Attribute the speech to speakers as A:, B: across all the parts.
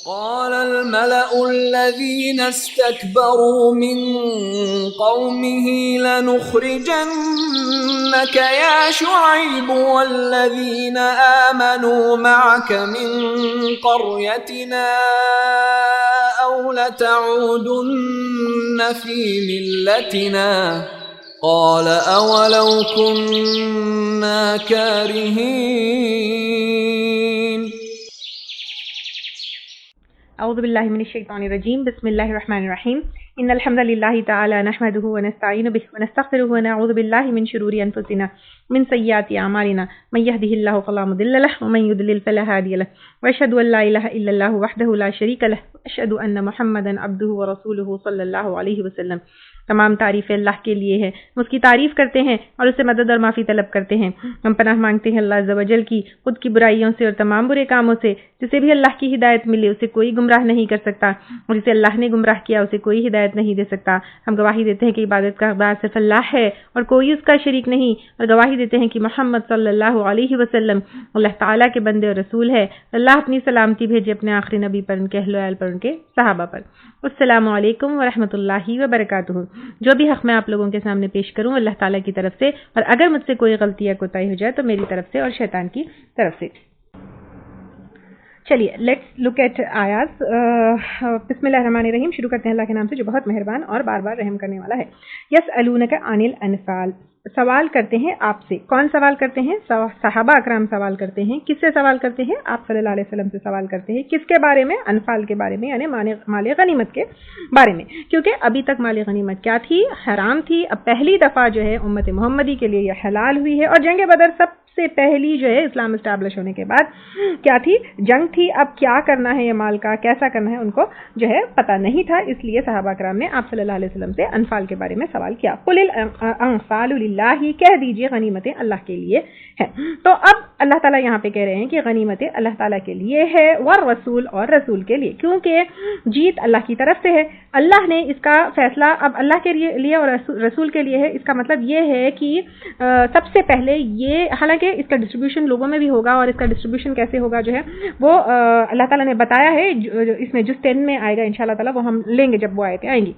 A: قال الملأ الذين استكبروا من قومه لنخرجنك يا شعيب والذين آمنوا معك من قريتنا أو لتعودن في ملتنا قال أولو كنا كارهين
B: اعوذ باللہ من الشیطان الرجیم بسم اللہ الرحمن الرحیم ان الحمد للہ تعالی نحمده ونستعین به ونستغفره ونعوذ باللہ من شرور انفسنا من سیئات اعمالنا من يهده الله فلا مضل له ومن يضلل فلا هادي له واشهد ان لا اله الا الله وحده لا شريك له واشهد ان محمدا عبده ورسوله صلی اللہ علیہ وسلم۔ تمام تعریف اللہ کے لیے ہے، اس کی تعریف کرتے ہیں اور اس سے مدد اور معافی طلب کرتے ہیں۔ ہم پناہ مانگتے ہیں اللہ عز و جل کی، خود کی برائیوں سے اور تمام برے کاموں سے۔ جسے بھی اللہ کی ہدایت ملے اسے کوئی گمراہ نہیں کر سکتا، اور جسے اللہ نے گمراہ کیا اسے کوئی ہدایت نہیں دے سکتا۔ ہم گواہی دیتے ہیں کہ عبادت کا حقدار صرف اللہ ہے اور کوئی اس کا شریک نہیں، اور گواہی دیتے ہیں کہ محمد صلی اللہ علیہ وسلم اللہ تعالیٰ کے بندے اور رسول ہے۔ اللہ اپنی سلامتی بھیجے اپنے آخری نبی پر، ان کے اہل و عیال پر، ان کے صحابہ پر۔ السلام علیکم ورحمۃ اللہ وبرکاتہ۔ جو بھی حق میں آپ لوگوں کے سامنے پیش کروں اللہ تعالیٰ کی طرف سے، اور اگر مجھ سے کوئی غلطی یا کوتاہی ہو جائے تو میری طرف سے اور شیطان کی طرف سے۔ چلیے لیٹس لک ایٹ آیات۔ بسم اللہ الرحمن الرحیم، شروع کرتے ہیں اللہ کے نام سے جو بہت مہربان اور بار بار رحم کرنے والا ہے۔ یسألونک عن الانفال، سوال کرتے ہیں آپ سے۔ کون سوال کرتے ہیں؟ صحابہ اکرام سوال کرتے ہیں۔ کس سے سوال کرتے ہیں؟ آپ صلی اللہ علیہ وسلم سے سوال کرتے ہیں۔ کس کے بارے میں؟ انفال کے بارے میں، یعنی مال غنیمت کے بارے میں، کیونکہ ابھی تک مال غنیمت کیا تھی؟ حرام تھی۔ اب پہلی دفعہ جو ہے امت محمدی کے لیے یہ حلال ہوئی ہے، اور جنگ بدر سب سے پہلی جو ہے اسلام اسٹیبلش ہونے کے بعد کیا تھی؟ جنگ تھی۔ اب کیا کرنا ہے یہ مال کا، کیسا کرنا ہے، ان کو جو ہے پتہ نہیں تھا، اس لیے صحابہ کرام نے آپ صلی اللہ علیہ وسلم سے انفال کے بارے میں سوال کیا۔ قل الانفال للہ، کہہ دیجئے غنیمتیں اللہ کے لیے ہے۔ تو اب اللہ تعالیٰ یہاں پہ کہہ رہے ہیں کہ غنیمتیں اللہ تعالیٰ کے لیے ہے، والرسول، اور رسول کے لیے، کیونکہ جیت اللہ کی طرف سے ہے۔ اللہ نے اس کا فیصلہ اب اللہ کے لیے اور رسول کے لیے ہے۔ اس کا مطلب یہ ہے کہ سب سے پہلے یہ، حالانکہ اس کا ڈسٹریبیوشن لوگوں میں بھی ہوگا، اور اس کا ڈسٹریبیوشن کیسے ہوگا جو ہے وہ اللہ تعالیٰ نے بتایا ہے، اس میں جس 10 میں آئے گا انشاءاللہ تعالیٰ وہ ہم لیں گے جب وہ آیتیں آئیں گی۔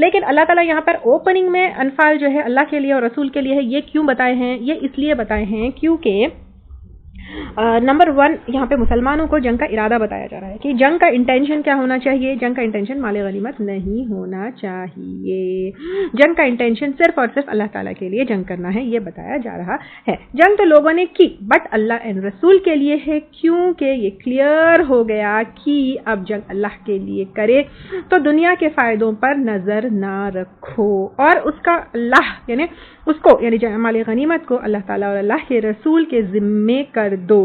B: لیکن اللہ تعالیٰ یہاں پر اوپننگ میں انفال جو ہے اللہ کے لیے اور رسول کے لیے ہے۔ یہ کیوں بتائے ہیں؟ یہ اس لیے بتائے ہیں کیونکہ نمبر 1 یہاں پہ مسلمانوں کو جنگ کا ارادہ بتایا جا رہا ہے کہ جنگ کا انٹینشن کیا ہونا چاہیے؟ جنگ کا انٹینشن مال غنیمت نہیں ہونا چاہیے۔ جنگ کا انٹینشن صرف اور صرف اللہ تعالیٰ کے لیے جنگ کرنا ہے، یہ بتایا جا رہا ہے۔ جنگ تو لوگوں نے کی، بٹ اللہ اینڈ رسول کے لیے ہے، کیونکہ یہ کلیئر ہو گیا کہ اب جنگ اللہ کے لیے کرے تو دنیا کے فائدوں پر نظر نہ رکھو، اور اس کا اللہ یعنی اس کو یعنی مال غنیمت کو اللہ تعالیٰ اور اللہ کے رسول کے ذمے کر دو۔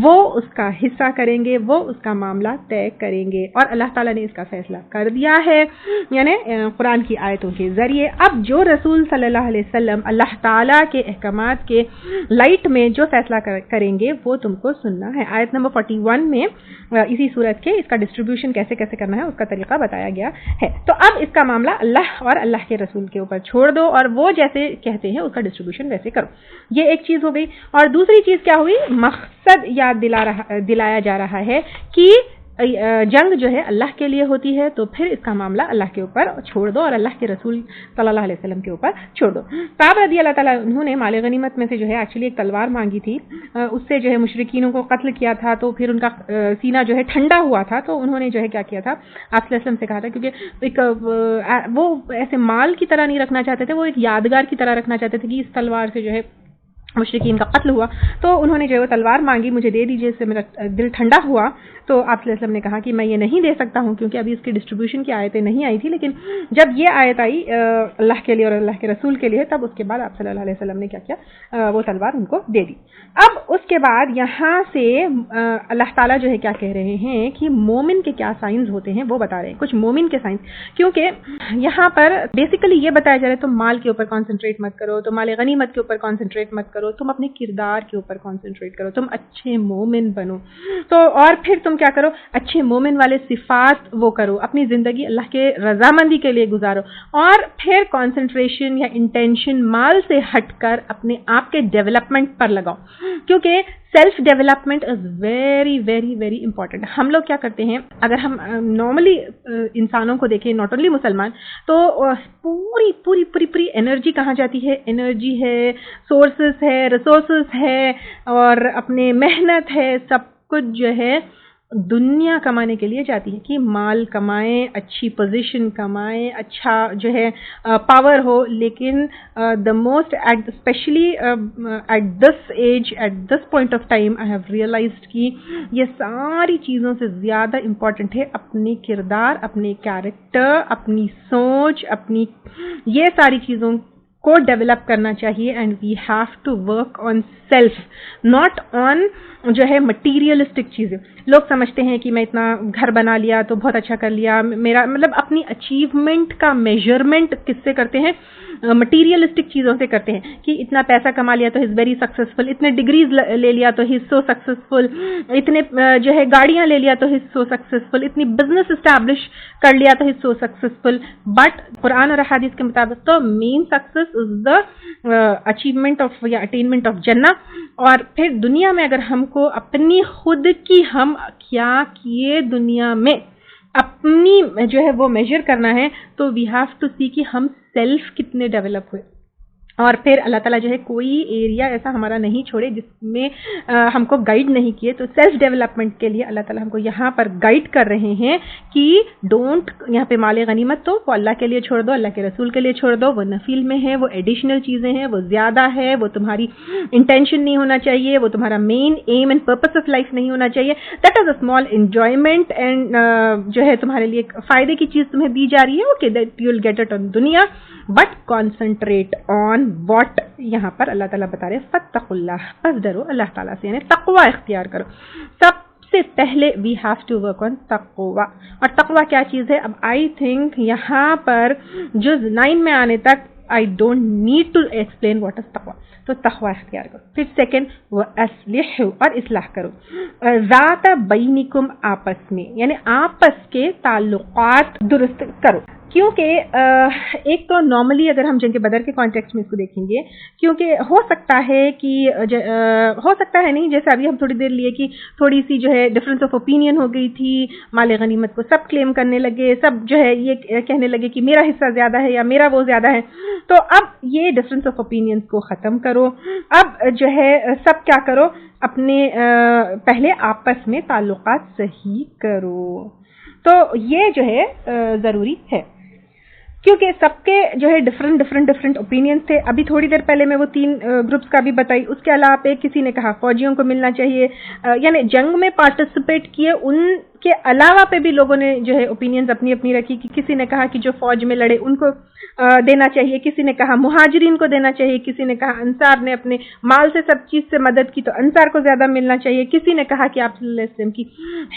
B: وہ اس کا حصہ کریں گے، وہ اس کا معاملہ طے کریں گے، اور اللہ تعالیٰ نے اس کا فیصلہ کر دیا ہے، یعنی قرآن کی آیتوں کے ذریعے۔ اب جو رسول صلی اللہ علیہ وسلم اللہ تعالیٰ کے احکامات کے لائٹ میں جو فیصلہ کریں گے وہ تم کو سننا ہے۔ آیت نمبر 41 میں اسی صورت کے اس کا ڈسٹریبیوشن کیسے کیسے کرنا ہے اس کا طریقہ بتایا گیا ہے۔ تو اب اس کا معاملہ اللہ اور اللہ کے رسول کے اوپر چھوڑ دو، اور وہ جیسے کہتے ہیں اس کا ڈسٹریبیوشن ویسے کرو۔ یہ ایک چیز ہو گئی، اور دوسری چیز کیا ہوئی؟ مقصد یاد دلایا جا رہا ہے کہ جنگ جو ہے اللہ کے لیے ہوتی ہے، تو پھر اس کا معاملہ اللہ کے اوپر چھوڑ دو اور اللہ کے رسول صلی اللہ علیہ وسلم کے اوپر چھوڑ دو۔ کعب رضی اللہ تعالیٰ انہوں نے مال غنیمت میں سے جو ہے ایکچولی ایک تلوار مانگی تھی، اس سے جو ہے مشرکینوں کو قتل کیا تھا، تو پھر ان کا سینہ جو ہے ٹھنڈا ہوا تھا، تو انہوں نے جو ہے کیا کیا تھا، آپ صلی اللہ علیہ وسلم سے کہا تھا، کیونکہ ایک وہ ایسے مال کی طرح نہیں رکھنا چاہتے تھے، وہ ایک یادگار کی طرح رکھنا چاہتے تھے کہ اس تلوار سے جو ہے مشرکین کا قتل ہوا، تو انہوں نے جو ہے وہ تلوار مانگی، مجھے دے دیجیے، اس سے میرا دل ٹھنڈا ہوا۔ تو آپ صلی اللہ علیہ وسلم نے کہا کہ میں یہ نہیں دے سکتا ہوں کیونکہ ابھی اس کی ڈسٹریبیوشن کی آیتیں نہیں آئی تھی، لیکن جب یہ آیت آئی اللہ کے لیے اور اللہ کے رسول کے لیے، تب اس کے بعد آپ صلی اللہ علیہ وسلم نے کیا کیا، وہ تلوار ان کو دے دی۔ اب اس کے بعد یہاں سے اللہ تعالیٰ جو ہے کیا کہہ رہے ہیں کہ مومن کے کیا سائنز ہوتے ہیں وہ بتا رہے ہیں، کچھ مومن کے سائنز، کیونکہ یہاں پر بیسیکلی یہ بتایا جا رہا ہے تم مال کے اوپر کانسنٹریٹ مت کرو، تم مال غنیمت کے اوپر کانسنٹریٹ مت کرو، تم اپنے کردار کے اوپر کانسنٹریٹ کرو، تم اچھے مومن بنو، تو اور پھر تم تم کیا کرو, اچھے مومن والے صفات وہ کرو, اپنی زندگی اللہ کے رضامندی کے لیے گزارو, اور پھر کانسنٹریشن یا انٹینشن مال سے ہٹ کر اپنے آپ کے ڈیولپمنٹ پر لگاؤ, کیونکہ self development is very very very important. ہم لوگ کیا کرتے ہیں, اگر ہم نارملی انسانوں کو دیکھیں, ناٹ اونلی مسلمان, تو پوری پوری پوری پوری انرجی کہاں جاتی ہے, انرجی ہے, سورسز ہے, ریسورسز ہے, اور اپنے محنت ہے, سب کچھ جو ہے دنیا کمانے کے لیے جاتی ہے, کہ مال کمائیں, اچھی پوزیشن کمائیں, اچھا جو ہے پاور ہو. لیکن the most specially at this age, at this point of time I have realized کہ یہ ساری چیزوں سے زیادہ امپورٹنٹ ہے اپنے کردار, اپنے کیریکٹر, اپنی سوچ, اپنی یہ ساری چیزوں کو ڈیولپ کرنا چاہیے. And we have to work on self, not on جو ہے مٹیریلسٹک چیزیں. لوگ سمجھتے ہیں کہ میں اتنا گھر بنا لیا تو بہت اچھا کر لیا, میرا مطلب اپنی اچیومنٹ کا میجرمنٹ کس سے کرتے ہیں, مٹیریلسٹک چیزوں سے کرتے ہیں, کہ اتنا پیسہ کما لیا تو ہی از ویری سکسیسفل, اتنے ڈگریز لے لیا تو ہی از سو سکسیسفل, اتنے جو ہے گاڑیاں لے لیا تو ہی از سو سکسیسفل, اتنی بزنس اسٹیبلش کر لیا تو ہی از سو سکسیسفل. بٹ قرآن اور احادیث کے مطابق تو main success is the achievement of یا اٹینمنٹ آف جنہ. اور پھر دنیا میں اگر ہم کو اپنی خود کی ہم کیا کیے دنیا میں اپنی جو ہے وہ میجر کرنا ہے, تو وی ہیو ٹو سی کہ ہم سیلف کتنے ڈیولپ ہوئے. اور پھر اللہ تعالیٰ جو ہے کوئی ایریا ایسا ہمارا نہیں چھوڑے جس میں ہم کو گائیڈ نہیں کیے. تو سیلف ڈیولپمنٹ کے لیے اللہ تعالیٰ ہم کو یہاں پر گائیڈ کر رہے ہیں کہ ڈونٹ, یہاں پہ مال غنیمت تو وہ اللہ کے لیے چھوڑ دو, اللہ کے رسول کے لیے چھوڑ دو, وہ نفیل میں ہے, وہ ایڈیشنل چیزیں ہیں, وہ زیادہ ہے, وہ تمہاری انٹینشن نہیں ہونا چاہیے, وہ تمہارا main aim and purpose of life نہیں ہونا چاہیے. That is a small enjoyment and جو ہے تمہارے لیے فائدے کی چیز تمہیں دی جا رہی ہے, okay that you will get it on دنیا, بٹ کانسنٹریٹ آن واٹ. یہاں پر اللہ تعالیٰ بتا رہے فاتقوا اللہ, پس ڈرو اللہ تعالیٰ سے, یعنی تقوی اختیار کرو. سب سے پہلے we have to work on تقوی. اور تقوی کیا چیز ہے, اب آئی تھنک یہاں پر جز 9 میں آنے تک I don't need to explain what is تقوی. تو تقوی اختیار کرو. پھر سیکنڈ وَأَصْلِحُوا, اور اصلاح کرو. ذات بینکم, آپس میں, یعنی آپس کے تعلقات درست کرو. کیونکہ ایک تو نارملی اگر ہم جنگ بدر کے کانٹیکسٹ میں اس کو دیکھیں گے, کیونکہ ہو سکتا ہے کہ ہو سکتا ہے نہیں, جیسے ابھی ہم تھوڑی دیر لیے کہ تھوڑی سی جو ہے ڈفرینس آف اوپینین ہو گئی تھی, مال غنیمت کو سب کلیم کرنے لگے, سب جو ہے یہ کہنے لگے کہ میرا حصہ زیادہ ہے یا میرا وہ زیادہ ہے. تو اب یہ ڈفرینس آف اوپینینس کو ختم کرو. اب جو ہے سب کیا کرو, اپنے پہلے آپس میں تعلقات صحیح کرو. تو یہ جو ہے ضروری ہے, کیونکہ سب کے جو ہے ڈفرنٹ اوپینینس تھے. ابھی تھوڑی دیر پہلے میں وہ 3 گروپس کا بھی بتائی. اس کے علاوہ پہ کسی نے کہا فوجیوں کو ملنا چاہیے, یعنی جنگ میں پارٹیسپیٹ کیے ان کے علاوہ پہ بھی لوگوں نے جو ہے اوپینینز اپنی اپنی رکھی. کہ کسی نے کہا کہ جو فوج میں لڑے ان کو دینا چاہیے, کسی نے کہا مہاجرین کو دینا چاہیے, کسی نے کہا انصار نے اپنے مال سے سب چیز سے مدد کی تو انصار کو زیادہ ملنا چاہیے, کسی نے کہا کہ آپ صلی اللہ علیہ وسلم کی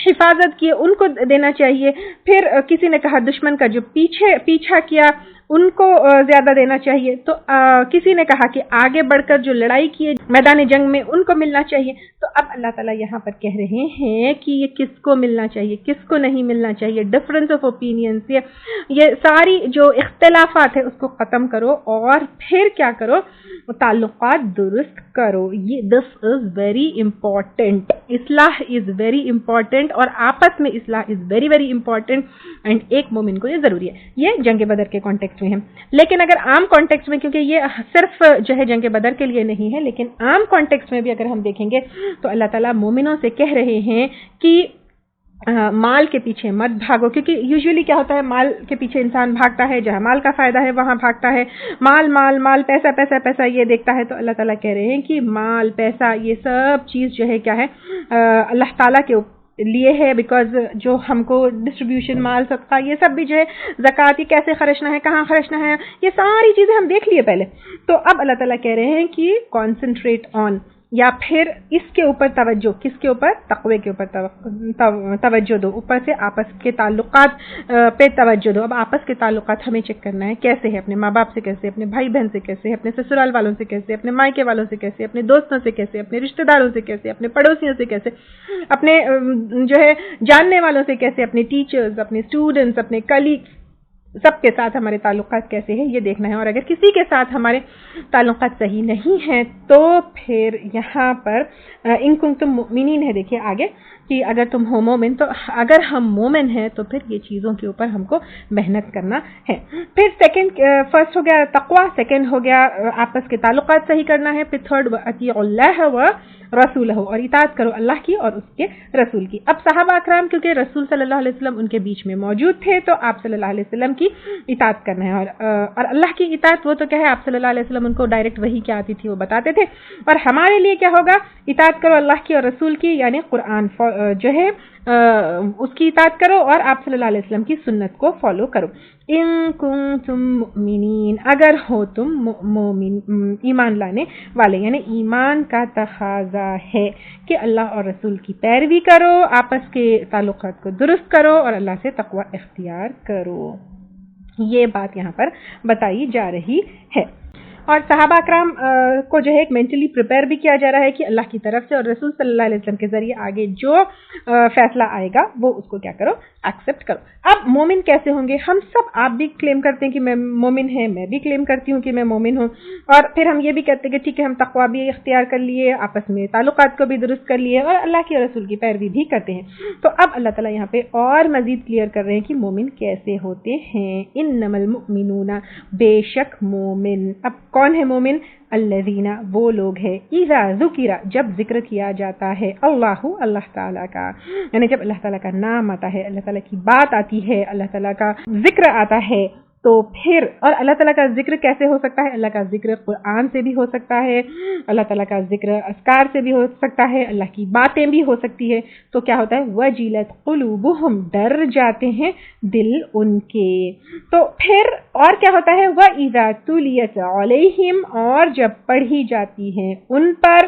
B: حفاظت کی ان کو دینا چاہیے, پھر کسی نے کہا دشمن کا جو پیچھا کیا ان کو زیادہ دینا چاہیے, تو کسی نے کہا کہ آگے بڑھ کر جو لڑائی کی میدان جنگ میں ان کو ملنا چاہیے. تو اب اللہ تعالیٰ یہاں پر کہہ رہے ہیں کہ یہ کس کو ملنا چاہیے, کس کو نہیں ملنا چاہیے. ڈفرینس آف اوپینینس, یہ ساری جو اختلافات ہے اس کو ختم کرو, اور پھر کیا کرو, تعلقات درست کرو. یہ دس از ویری امپورٹنٹ. اصلاح از ویری امپورٹنٹ, اور آپس میں اصلاح is very very important. And ایک مومن کو یہ ضروری ہے. یہ جنگ بدر کے کانٹیکسٹ میں ہے. لیکن اگر عام کانٹیکسٹ میں, کیونکہ یہ صرف جو ہے جنگ بدر کے لیے نہیں ہے, لیکن عام کانٹیکسٹ میں بھی اگر ہم دیکھیں گے تو اللہ تعالیٰ مومنوں سے کہہ رہے ہیں کہ مال کے پیچھے مت بھاگو. کیونکہ یوزلی کیا ہوتا ہے, مال کے پیچھے انسان بھاگتا ہے, جہاں مال کا فائدہ ہے وہاں بھاگتا ہے. مال مال مال, پیسہ پیسہ پیسہ یہ دیکھتا ہے. تو اللہ تعالیٰ کہہ رہے ہیں کہ مال پیسہ یہ سب چیز جو ہے کیا ہے, اللہ تعالیٰ کے لیے ہے. بیکاز جو ہم کو ڈسٹریبیوشن, مال, صدقہ, یہ سب بھی جو ہے زکوٰۃ, یہ کیسے خرچنا ہے, کہاں خرچنا ہے, یہ ساری چیزیں ہم دیکھ لیے پہلے. تو اب اللہ تعالیٰ کہہ رہے ہیں کہ کانسنٹریٹ آن یا پھر اس کے اوپر توجہ، کس کے اوپر؟ تقوی کے اوپر توجہ دو، اوپر سے آپس کے تعلقات پہ توجہ دو۔ اب آپس کے تعلقات ہمیں چیک کرنا ہے، کیسے ہے، اپنے ماں باپ سے کیسے، اپنے بھائی بہن سے کیسے، اپنے سسرال والوں سے کیسے، اپنے مائکے والوں سے کیسے، اپنے دوستوں سے کیسے، اپنے رشتہ داروں سے کیسے، اپنے پڑوسیوں سے کیسے، اپنے جو ہے جاننے والوں سے کیسے، اپنے ٹیچرز، اپنے اسٹوڈنٹس، اپنے کلیگس، سب کے ساتھ ہمارے تعلقات کیسے ہیں یہ دیکھنا ہے۔ اور اگر کسی کے ساتھ ہمارے تعلقات صحیح نہیں ہیں تو پھر یہاں پر ان کنتم مؤمنین ہے، دیکھیے آگے کہ اگر تم ہو مومن، تو اگر ہم مومن ہیں تو پھر یہ چیزوں کے اوپر ہم کو محنت کرنا ہے۔ پھر فرسٹ ہو گیا تقوی، سیکنڈ ہو گیا آپس کے تعلقات صحیح کرنا ہے، پھر تھرڈ اطیعوا اللہ و رسولہ، اور اطاعت کرو اللہ کی اور اس کے رسول کی۔ اب صحابہ اکرام کیونکہ رسول صلی اللہ علیہ وسلم ان کے بیچ میں موجود تھے تو آپ صلی اللہ علیہ وسلم کی اطاعت کرنا ہے، اور اللہ کی اطاعت وہ تو کیا ہے، آپ صلی اللہ علیہ وسلم ان کو ڈائریکٹ وحی کیا آتی تھی وہ بتاتے تھے، اور ہمارے لیے کیا ہوگا، اطاعت کرو اللہ کی اور رسول کی، یعنی قرآن جو ہے اس کی اطاعت کرو اور آپ صلی اللہ علیہ وسلم کی سنت کو فالو کرو۔ ان کنتم مؤمنین، اگر ہو تم مومن، ایمان لانے والے، یعنی ایمان کا تقاضا ہے کہ اللہ اور رسول کی پیروی کرو، آپس کے تعلقات کو درست کرو اور اللہ سے تقوی اختیار کرو۔ یہ بات یہاں پر بتائی جا رہی ہے، اور صحابہ اکرام کو جو ہے ایک مینٹلی پریپیئر بھی کیا جا رہا ہے کہ اللہ کی طرف سے اور رسول صلی اللہ علیہ وسلم کے ذریعے آگے جو فیصلہ آئے گا وہ اس کو کیا کرو، ایکسپٹ کرو۔ اب مومن کیسے ہوں گے؟ ہم سب، آپ بھی کلیم کرتے ہیں کہ میں مومن ہے، میں بھی کلیم کرتی ہوں کہ میں مومن ہوں، اور پھر ہم یہ بھی کہتے ہیں کہ ٹھیک ہے ہم تقوی بھی اختیار کر لیے، آپس میں تعلقات کو بھی درست کر لیے اور اللہ کے رسول کی پیروی بھی کرتے ہیں۔ تو اب اللہ تعالیٰ یہاں پہ اور مزید کلیئر کر رہے ہیں کہ مومن کیسے ہوتے ہیں۔ انما المؤمنون، بے شک مومن، اب کون ہے مومن؟ الذین، وہ لوگ ہے، اذا ذکر، جب ذکر کیا جاتا ہے، اللہ تعالیٰ کا، یعنی جب اللہ تعالیٰ کا نام آتا ہے، اللہ تعالیٰ کی بات آتی ہے، اللہ تعالیٰ کا ذکر آتا ہے، تو پھر، اور اللہ تعالیٰ کا ذکر کیسے ہو سکتا ہے؟ اللہ کا ذکر قرآن سے بھی ہو سکتا ہے، اللہ تعالیٰ کا ذکر اذکار سے بھی ہو سکتا ہے، اللہ کی باتیں بھی ہو سکتی ہے۔ تو کیا ہوتا ہے؟ وجلت قلوبہم، ڈر جاتے ہیں دل ان کے۔ تو پھر اور کیا ہوتا ہے؟ وَإِذَا تُلِيَتْ عَلَيْهِمْ، اور جب پڑھی جاتی ہیں ان پر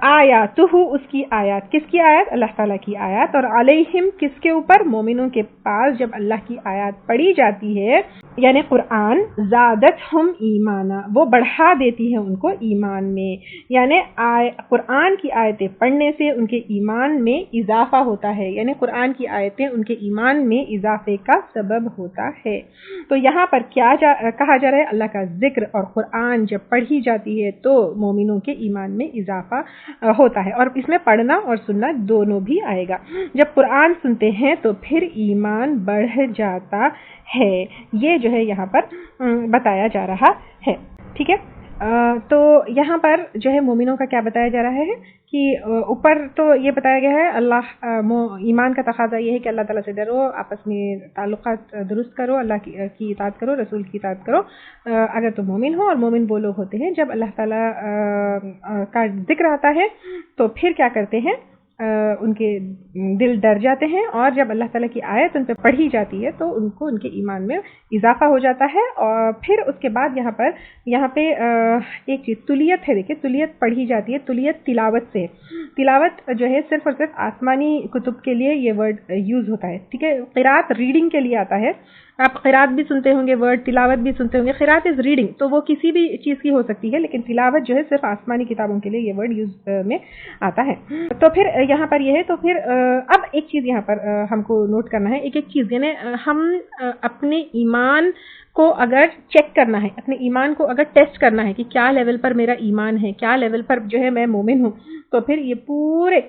B: آیاتہ، اس کی آیات، کس کی آیات؟ اللہ تعالیٰ کی آیات، اور علیہم، کس کے اوپر؟ مومنوں کے پاس جب اللہ کی آیات پڑھی جاتی ہے یعنی قرآن، زادتہم ایمانا، وہ بڑھا دیتی ہے ان کو ایمان میں، یعنی قرآن کی آیتیں پڑھنے سے ان کے ایمان میں اضافہ ہوتا ہے، یعنی قرآن کی آیتیں ان کے ایمان میں اضافے کا سبب ہوتا ہے۔ تو یہاں پر کیا کہا جا رہا ہے؟ اللہ کا ذکر اور قرآن جب پڑھی جاتی ہے تو مومنوں کے ایمان میں اضافہ ہوتا ہے، اور اس میں پڑھنا اور سننا دونوں بھی آئے گا۔ جب قرآن سنتے ہیں تو پھر ایمان بڑھ جاتا ہے، یہ جو ہے یہاں پر بتایا جا رہا ہے، ٹھیک ہے۔ تو یہاں پر جو ہے مومنوں کا کیا بتایا جا رہا ہے کہ اوپر تو یہ بتایا گیا ہے ایمان کا تقاضا یہ ہے کہ اللہ تعالیٰ سے ڈرو، آپس میں تعلقات درست کرو، اللہ کی اطاعت کرو، رسول کی اطاعت کرو اگر تم مومن ہو۔ اور مومن وہ لوگ ہوتے ہیں جب اللہ تعالیٰ کا ذکر آتا ہے تو پھر کیا کرتے ہیں؟ ان کے دل ڈر جاتے ہیں، اور جب اللہ تعالیٰ کی آیت ان پہ پڑھی جاتی ہے تو ان کو ان کے ایمان میں اضافہ ہو جاتا ہے۔ اور پھر اس کے بعد یہاں پہ ایک چیز تلیت ہے، دیکھیں تلیت پڑھی جاتی ہے، تلیت تلاوت سے، تلاوت جو ہے صرف اور صرف آسمانی کتب کے لیے یہ ورڈ یوز ہوتا ہے، ٹھیک ہے۔ قرات ریڈنگ کے لیے آتا ہے، آپ قرات بھی سنتے ہوں گے ورڈ، تلاوت بھی سنتے ہوں گے۔ قرات از ریڈنگ، تو وہ کسی بھی چیز کی ہو سکتی ہے، لیکن تلاوت جو ہے صرف آسمانی کتابوں کے لیے یہ ورڈ یوز میں آتا ہے۔ تو پھر یہاں پر یہ ہے، تو پھر اب ایک چیز یہاں پر ہم کو نوٹ کرنا ہے، ایک چیز، یعنی ہم اپنے ایمان کو اگر چیک کرنا ہے، اپنے ایمان کو اگر ٹیسٹ کرنا ہے کہ کیا لیول پر میرا ایمان ہے، کیا لیول پر جو ہے میں مومن ہوں، تو پھر یہ پورے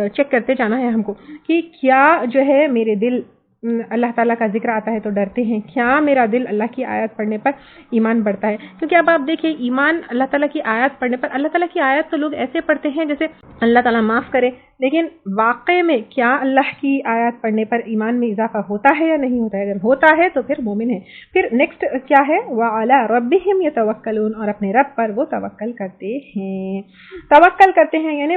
B: چیک کرتے جانا ہے ہم کو کہ کیا جو ہے میرے دل اللہ تعالیٰ کا ذکر آتا ہے تو ڈرتے ہیں، کیا میرا دل اللہ کی آیات پڑھنے پر ایمان بڑھتا ہے۔ کیونکہ اب آپ دیکھیں ایمان اللہ تعالیٰ کی آیات پڑھنے پر، اللہ تعالیٰ کی آیات تو لوگ ایسے پڑھتے ہیں جیسے اللہ تعالیٰ معاف کرے، لیکن واقع میں کیا اللہ کی آیات پڑھنے پر ایمان میں اضافہ ہوتا ہے یا نہیں ہوتا ہے؟ اگر ہوتا ہے تو پھر مومن ہے۔ پھر نیکسٹ کیا ہے؟ وَعَلَىٰ رَبِّهِمْ يَتَوَكَّلُونَ، اور اپنے رب پر وہ توکل کرتے ہیں، توکل کرتے ہیں یعنی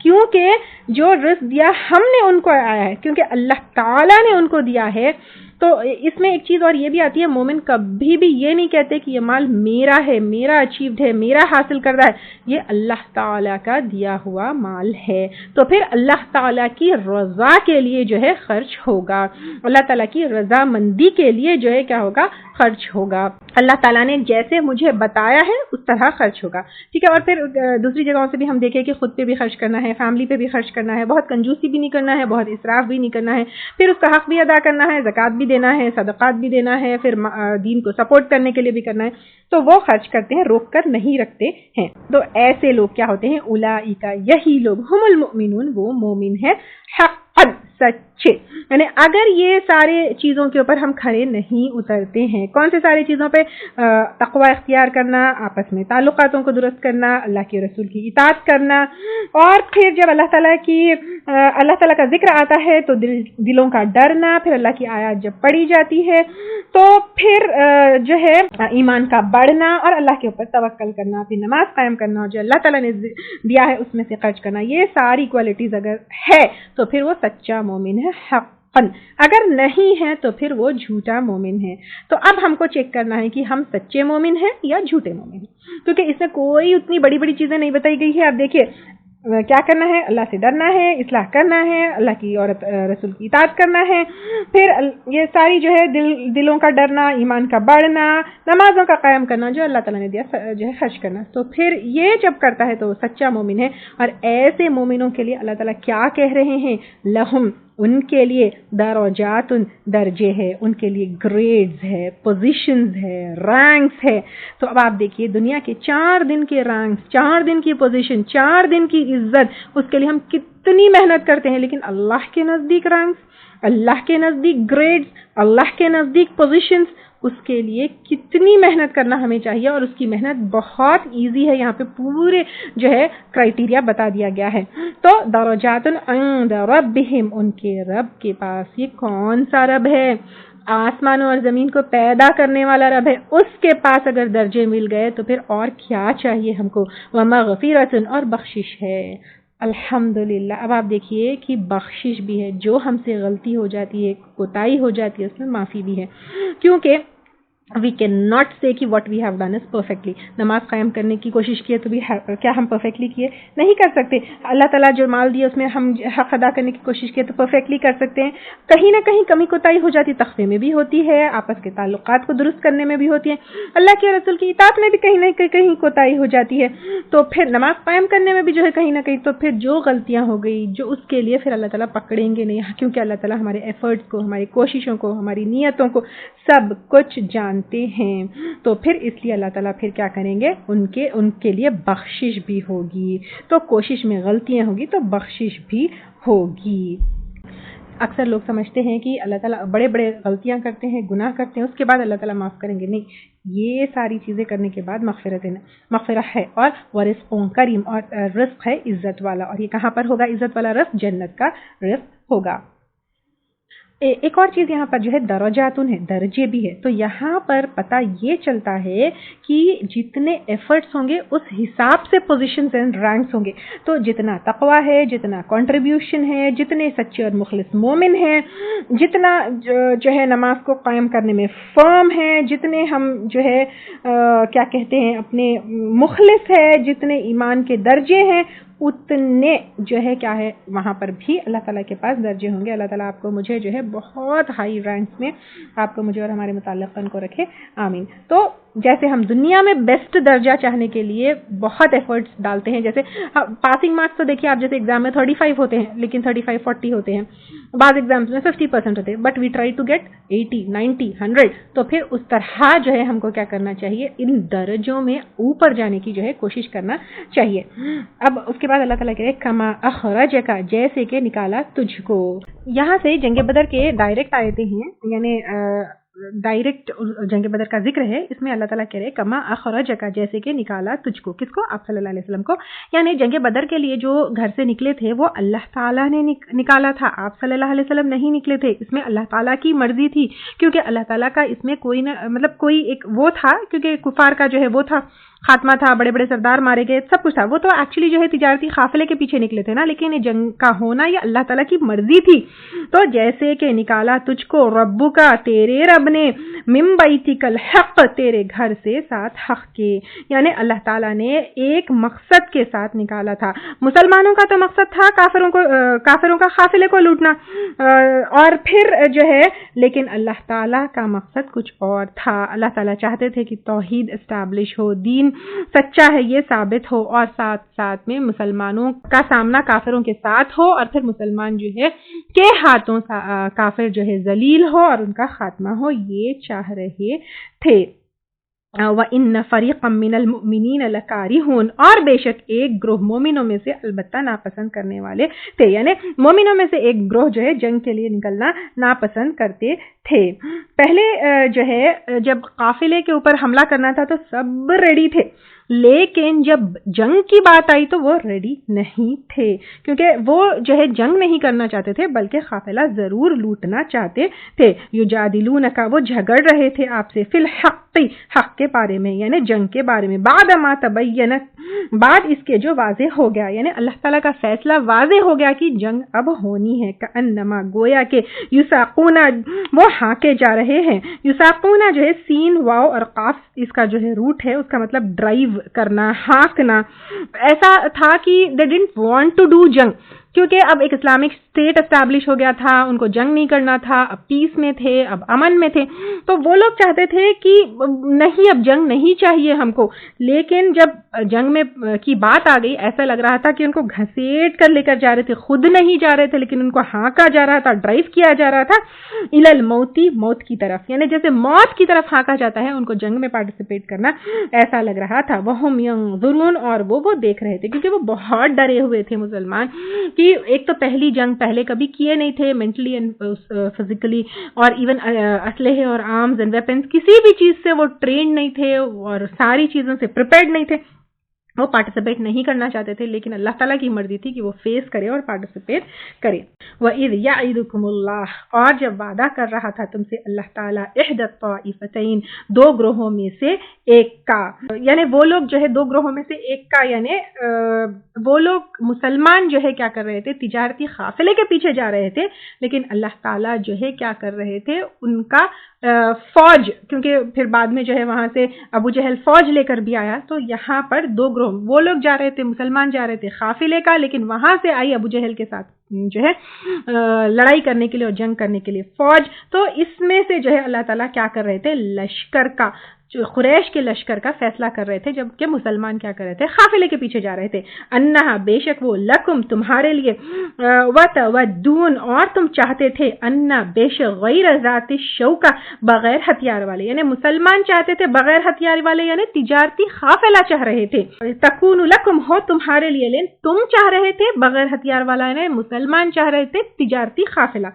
B: کیونکہ جو رزق دیا ہم نے ان کو آیا ہے، کیونکہ اللہ تعالیٰ نے ان کو دیا ہے۔ تو اس میں ایک چیز اور یہ بھی آتی ہے، مومن کبھی بھی یہ نہیں کہتے کہ یہ مال میرا ہے، میرا اچیوڈ ہے، میرا حاصل کردہ ہے، یہ اللہ تعالیٰ کا دیا ہوا مال ہے، تو پھر اللہ تعالیٰ کی رضا کے لیے جو ہے خرچ ہوگا، اللہ تعالیٰ کی رضا مندی کے لیے جو ہے کیا ہوگا، خرچ ہوگا۔ اللہ تعالیٰ نے جیسے مجھے بتایا ہے اس طرح خرچ ہوگا، ٹھیک ہے۔ اور پھر دوسری جگہوں سے بھی ہم دیکھیں کہ خود پہ بھی خرچ کرنا ہے، فیملی پہ بھی خرچ کرنا ہے، بہت کنجوسی بھی نہیں کرنا ہے، بہت اسراف بھی نہیں کرنا ہے، پھر اس کا حق بھی ادا کرنا ہے، زکوٰۃ بھی دینا ہے، صدقات بھی دینا ہے، پھر دین کو سپورٹ کرنے کے لیے بھی کرنا ہے، تو وہ خرچ کرتے ہیں، روک کر نہیں رکھتے ہیں۔ تو ایسے لوگ کیا ہوتے ہیں، اولئک، یہی لوگ، ہم المؤمنون، وہ مومن ہے، حقاً، سچے، یعنی اگر یہ سارے چیزوں کے اوپر ہم کھڑے نہیں اترتے ہیں، کون سے سارے چیزوں پہ، تقوی اختیار کرنا، آپس میں تعلقاتوں کو درست کرنا، اللہ کے رسول کی اطاعت کرنا، اور پھر جب اللہ تعالیٰ کا ذکر آتا ہے تو دلوں کا ڈرنا، پھر اللہ کی آیات جب پڑھی جاتی ہے تو پھر جو ہے ایمان کا بڑھنا اور اللہ کے اوپر توکل کرنا، پھر نماز قائم کرنا، جو اللہ تعالیٰ نے دیا ہے اس میں سے خرچ کرنا، یہ ساری کوالٹیز اگر ہے تو پھر وہ سچا مومن ہے، حقاً۔ اگر نہیں ہے تو پھر وہ جھوٹا مومن ہے۔ تو اب ہم کو چیک کرنا ہے کہ ہم سچے مومن ہیں یا جھوٹے مومن ہیں، کیونکہ اس میں کوئی اتنی بڑی بڑی چیزیں نہیں بتائی گئی ہے۔ اب دیکھیے کیا کرنا ہے، اللہ سے ڈرنا ہے، اصلاح کرنا ہے، اللہ کی اور رسول کی اطاعت کرنا ہے، پھر یہ ساری جو ہے دلوں کا ڈرنا، ایمان کا بڑھنا، نمازوں کا قائم کرنا جو اللہ تعالیٰ نے دیا جو ہے خرچ کرنا، تو پھر یہ جب کرتا ہے تو وہ سچا مومن ہے۔ اور ایسے مومنوں کے لیے اللہ تعالیٰ کیا کہہ رہے ہیں، لہم، ان کے لیے درجات، درجے ہے، ان کے لیے گریڈز ہے، پوزیشنز ہے، رینکس ہے۔ تو اب آپ دیکھیے دنیا کے 4 دن کے رینکس، 4 دن کی پوزیشن، 4 دن کی عزت، اس کے لیے ہم کتنی محنت کرتے ہیں، لیکن اللہ کے نزدیک رینکس، اللہ کے نزدیک گریڈز، اللہ کے نزدیک پوزیشنز، اس کے لیے کتنی محنت کرنا ہمیں چاہیے، اور اس کی محنت بہت ایزی ہے، یہاں پہ پورے جو ہے کرائٹیریا بتا دیا گیا ہے۔ تو درجات عند ربہم، ان کے رب کے پاس، یہ کون سا رب ہے، آسمان اور زمین کو پیدا کرنے والا رب ہے، اس کے پاس اگر درجے مل گئے تو پھر اور کیا چاہیے ہم کو، ومغفرۃ، اور بخشش ہے۔ الحمدللہ۔ اب آپ دیکھیے کہ بخشش بھی ہے، جو ہم سے غلطی ہو جاتی ہے، کوتاہی ہو جاتی ہے، اس میں معافی بھی ہے، کیونکہ وی کین ناٹ سے کہ what we have done is perfectly. نماز قائم کرنے کی کوشش کی تو بھی کیا ہم پرفیکٹلی کیے؟ نہیں کر سکتے۔ اللہ تعالیٰ جو مال دیا اس میں ہم حق ادا کرنے کی کوشش کی تو پرفیکٹلی کر سکتے ہیں، کہیں نہ کہیں کمی کوتاہی ہو جاتی، تخفے میں بھی ہوتی ہے، آپس کے تعلقات کو درست کرنے میں بھی ہوتی ہے، اللہ کے رسول کی اطاعت میں بھی کہیں نہ کہیں کوتاہی ہو جاتی ہے، تو پھر نماز قائم کرنے میں بھی جو ہے کہیں نہ کہیں، تو پھر جو غلطیاں ہو گئی جو اس کے لیے پھر اللہ تعالیٰ پکڑیں گے نہیں، کیونکہ اللہ تعالیٰ ہمارے ایفرٹس کو، ہماری کوششوں کو، ہماری نیتوں کو سب کچھ جانتے ہیں، تو پھر اس لیے اللہ تعالیٰ پھر کیا کریں گے، ان کے لیے بخشش بھی ہوگی۔ تو کوشش میں غلطیاں ہوگی تو بخشش بھی ہوگی۔ اکثر لوگ سمجھتے ہیں کہ اللہ تعالیٰ بڑے بڑے غلطیاں کرتے ہیں، گناہ کرتے ہیں، اس کے بعد اللہ تعالیٰ معاف کریں گے، نہیں، یہ ساری چیزیں کرنے کے بعد مغفرت ہے، اور ورزق کریم، اور رزق ہے عزت والا، اور یہ کہاں پر ہوگا عزت والا رزق؟ جنت کا رزق ہوگا۔ ایک اور چیز یہاں پر جو ہے درجات ہے، درجے بھی ہے، تو یہاں پر پتہ یہ چلتا ہے کہ جتنے ایفرٹس ہوں گے اس حساب سے پوزیشنز اینڈ رینکس ہوں گے، تو جتنا تقویٰ ہے، جتنا کنٹریبیوشن ہے، جتنے سچے اور مخلص مومن ہیں، جتنا جو ہے نماز کو قائم کرنے میں فرم ہے، جتنے ہم جو ہے کیا کہتے ہیں اپنے مخلص ہے، جتنے ایمان کے درجے ہیں، اتنے جو ہے کیا ہے وہاں پر بھی اللہ تعالیٰ کے پاس درجے ہوں گے۔ اللہ تعالیٰ آپ کو مجھے جو ہے بہت ہائی رینکس میں آپ کو مجھے اور ہمارے متعلقین کو رکھے، آمین۔ تو جیسے ہم دنیا میں بیسٹ درجہ چاہنے کے لیے بہت ایفرٹس ڈالتے ہیں، جیسے پاسنگ مارکس تو دیکھیے آپ، جیسے ایگزام میں 35 ہوتے ہیں لیکن 35-40 ہوتے ہیں، بعض ایگزامس میں 50% ہوتے ہیں، but we try to get 80, 90, 100، تو پھر اس طرح جو ہے ہم کو کیا کرنا چاہیے، ان درجوں میں اوپر جانے کی جو ہے کوشش کرنا چاہیے۔ اب اس کے بعد اللہ تعالیٰ کہہ رہے کما اخرجک، جیسے کہ نکالا تجھ کو۔ یہاں سے جنگ بدر کے ڈائریکٹ آیتیں ہیں، یعنی ڈائریکٹ جنگ بدر کا ذکر ہے، اس میں اللہ تعالیٰ کہہ رہے کما اخرجک، جیسے کہ نکالا تجھ کو، کس کو؟ آپ صلی اللہ علیہ وسلم کو، یعنی جنگ بدر کے لیے جو گھر سے نکلے تھے وہ اللہ تعالیٰ نے نکالا تھا، آپ صلی اللہ علیہ وسلم نہیں نکلے تھے، اس میں اللہ تعالیٰ کی مرضی تھی، کیونکہ اللہ تعالیٰ کا اس میں کوئی نہ کوئی ایک وہ تھا، کیونکہ کفار کا جو ہے وہ تھا خاتمہ تھا, بڑے بڑے سردار مارے گئے, سب کچھ تھا. وہ تو ایکچولی جو ہے تجارتی قافلے کے پیچھے نکلے تھے نا, لیکن یہ جنگ کا ہونا یہ اللہ تعالیٰ کی مرضی تھی. تو جیسے کہ نکالا تجھ کو ربو کا, تیرے رب نے, من بیتک الحق, تیرے گھر سے ساتھ حق کے, یعنی اللہ تعالیٰ نے ایک مقصد کے ساتھ نکالا تھا. مسلمانوں کا تو مقصد تھا کافروں کا قافلے کو لوٹنا, اور پھر جو ہے لیکن اللہ تعالیٰ کا مقصد کچھ اور تھا. اللہ تعالیٰ چاہتے تھے کہ توحید اسٹیبلش ہو, دین سچا ہے یہ ثابت ہو, اور ساتھ ساتھ میں مسلمانوں کا سامنا کافروں کے ساتھ ہو, اور پھر مسلمان جو ہے کے ہاتھوں کافر جو ہے ذلیل ہو اور ان کا خاتمہ ہو, یہ چاہ رہے تھے. وَإِنَّ فَرِيقًا مِّنَ الْمُؤْمِنِينَ لَكَارِهُونَ, اور بے شک ایک گروہ مومنوں میں سے البتہ ناپسند کرنے والے تھے, یعنی مومنوں میں سے ایک گروہ جو ہے جنگ کے لیے نکلنا ناپسند کرتے تھے. پہلے جو ہے جب قافلے کے اوپر حملہ کرنا تھا تو سب ریڈی تھے, لیکن جب جنگ کی بات آئی تو وہ ریڈی نہیں تھے, کیونکہ وہ جو ہے جنگ نہیں کرنا چاہتے تھے بلکہ قافلہ ضرور لوٹنا چاہتے تھے. یجادلونک, وہ جھگڑ رہے تھے آپ سے, فی الحق, حق کے بارے میں, یعنی جنگ کے بارے میں, بعد ما تبین, بعد اس کے جو واضح ہو گیا, یعنی اللہ تعالیٰ کا فیصلہ واضح ہو گیا کہ جنگ اب ہونی ہے. کأنما, گویا کہ, یساقون, وہ ہانکے جا رہے ہیں. یساقون جو ہے سین واو اور قاف اس کا جو ہے روٹ ہے, اس کا مطلب ڈرائیو کرنا, ہانکنا. ایسا تھا کہ they didn't want to do جنگ, کیونکہ اب ایک اسلامک اسٹیٹ اسٹیبلش ہو گیا تھا, ان کو جنگ نہیں کرنا تھا, اب پیس میں تھے, اب امن میں تھے. تو وہ لوگ چاہتے تھے کہ نہیں اب جنگ نہیں چاہیے ہم کو, لیکن جب جنگ میں کی بات آ گئی ایسا لگ رہا تھا کہ ان کو گھسیٹ کر لے کر جا رہے تھے, خود نہیں جا رہے تھے لیکن ان کو ہانکا جا رہا تھا, ڈرائیو کیا جا رہا تھا, الی الموت, موت کی طرف, یعنی جیسے موت کی طرف ہانکا جاتا ہے ان کو جنگ میں پارٹیسپیٹ کرنا ایسا لگ رہا تھا. وہم ینظرون, اور وہ دیکھ رہے تھے, کیونکہ وہ بہت ڈرے ہوئے تھے مسلمان کہ ایک تو پہلی جنگ پہلے کبھی کیے نہیں تھے, مینٹلی اینڈ فزیکلی, اور ایون اسلحے اور آرمز اینڈ ویپنز کسی بھی چیز سے وہ ٹرینڈ نہیں تھے اور ساری چیزوں سے پریپیئرڈ نہیں تھے, وہ پارٹیسپیٹ نہیں کرنا چاہتے تھے. لیکن اللہ تعالیٰ کی مرضی تھی کہ وہ فیس کرے اور پارٹیسپیٹ کرے. وَإِذْ يَعِدُكُمُ اللَّهُ, اور جب وعدہ کر رہا تھا تم سے اللہ تعالیٰ, احدى الطائفتین, دو گروہوں میں سے ایک کا, یعنی وہ لوگ جو ہے دو گروہوں میں سے ایک کا, یعنی وہ لوگ مسلمان جو ہے کیا کر رہے تھے, تجارتی قافلے کے پیچھے جا رہے تھے, لیکن اللہ تعالیٰ جو ہے کیا کر رہے تھے, ان کا فوج, کیونکہ پھر بعد میں جو ہے وہاں سے ابو جہل فوج لے کر بھی آیا, تو یہاں پر دو گروہ, وہ لوگ جا رہے تھے, مسلمان جا رہے تھے قافلے کا, لیکن وہاں سے آئی ابو جہل کے ساتھ جو ہے لڑائی کرنے کے لیے اور جنگ کرنے کے لیے فوج. تو اس میں سے جو ہے اللہ تعالیٰ کیا کر رہے تھے, لشکر کا, قریش کے لشکر کا فیصلہ کر رہے تھے, جبکہ مسلمان کیا کر رہے تھے, قافلے کے پیچھے جا رہے تھے. انہا, بے شک وہ, لکم, تمہارے لیے, وتودون, اور تم چاہتے تھے, انا, بے شک, غیر ذات الشوکہ, بغیر ہتھیار والے, یعنی مسلمان چاہتے تھے بغیر ہتھیار والے, یعنی تجارتی قافلہ چاہ رہے تھے. تکون لکم, ہو تمہارے لیے, لیکن تم چاہ رہے تھے بغیر ہتھیار والا, یعنی مسلمان چاہ رہے تھے تجارتی قافلہ.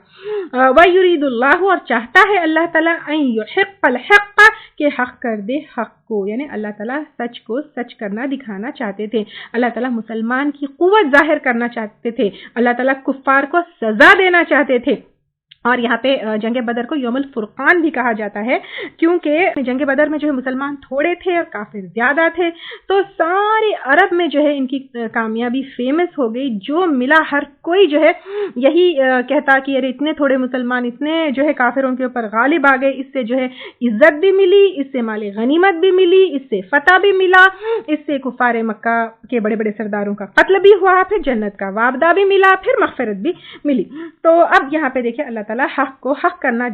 B: وَيُرِيدُ اللَّهُ, اور چاہتا ہے اللہ تعالیٰ, ان یحق الحق, کہ حق کر دے حق کو, یعنی اللہ تعالیٰ سچ کو سچ کرنا دکھانا چاہتے تھے. اللہ تعالیٰ مسلمان کی قوت ظاہر کرنا چاہتے تھے, اللہ تعالیٰ کفار کو سزا دینا چاہتے تھے. اور یہاں پہ جنگ بدر کو یوم الفرقان بھی کہا جاتا ہے, کیونکہ جنگ بدر میں جو ہے مسلمان تھوڑے تھے اور کافر زیادہ تھے, تو سارے عرب میں جو ہے ان کی کامیابی فیمس ہو گئی. جو ملا ہر کوئی جو ہے یہی کہتا کہ ارے اتنے تھوڑے مسلمان اتنے جو ہے کافروں کے اوپر غالب آ گئے, اس سے جو ہے عزت بھی ملی, اس سے مال غنیمت بھی ملی, اس سے فتح بھی ملا, اس سے کفار مکہ کے بڑے بڑے سرداروں کا قتل بھی ہوا, پھر جنت کا وعدہ بھی ملا, پھر مغفرت بھی ملی. تو اب یہاں پہ دیکھیں اللہ تعالیٰ حق کو حق کرنا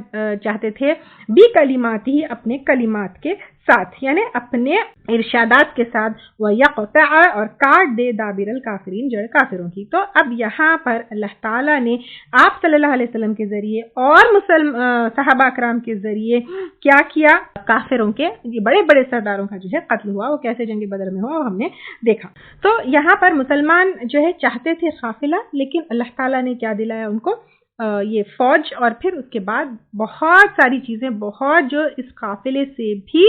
B: چاہتے تھے, بھی کلمات ہی, اپنے کلمات کے ساتھ, یعنی اپنے ارشادات کے ساتھ, وَيَقْطَعَ, اور کاٹ دے, دابر الکافرین, جڑ کافروں کی. تو اب یہاں پر اللہ تعالیٰ نے آپ صلی اللہ علیہ وسلم کے ذریعے اور صحابہ اکرام کے ذریعے کیا کیا, کافروں کے بڑے بڑے سرداروں کا جو ہے قتل ہوا. وہ کیسے جنگ بدر میں ہوا وہ ہم نے دیکھا. تو یہاں پر مسلمان جو ہے چاہتے تھے قافلہ, لیکن اللہ تعالیٰ نے کیا دلایا ان کو, یہ فوج اور پھر اس کے بعد بہت ساری چیزیں بہت جو اس قافلے سے بھی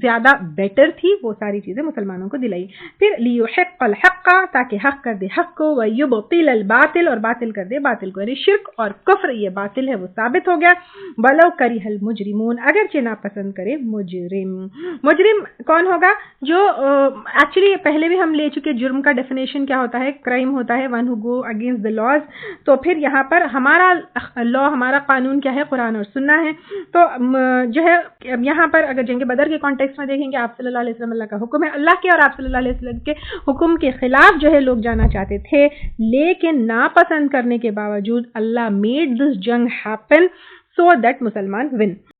B: زیادہ بیٹر تھی وہ ساری چیزیں مسلمانوں کو دلائی. پھر لیحق الحق تاکہ حق کر دے حق کو ویبطل الباطل اور باطل کر دے باطل کو. یعنی شرک اور کفر یہ باطل ہے وہ ثابت ہو گیا. ولو کرہ المجرمون اگرچہ ناپسند کرے مجرم. مجرم کون ہوگا؟ جو ایکچولی پہلے بھی ہم لے چکے جرم کا ڈیفینیشن کیا ہوتا ہے. کرائم ہوتا ہے one who go against the laws. تو پھر یہاں پر ہمارا لا ہمارا قانون کیا ہے؟ قرآن اور سننا ہے. تو جو ہے یہاں پر اگر جنگ بدر کے کانٹیکس میں دیکھیں گے آپ صلی اللہ علیہ وسلم اللہ کا حکم ہے اللہ کے اور آپ صلی اللہ علیہ وسلم کے حکم کے خلاف جو ہے لوگ جانا چاہتے تھے لیکن ناپسند کرنے کے باوجود اللہ میڈ دس جنگ ہیپن سو دیٹ مسلمان ون.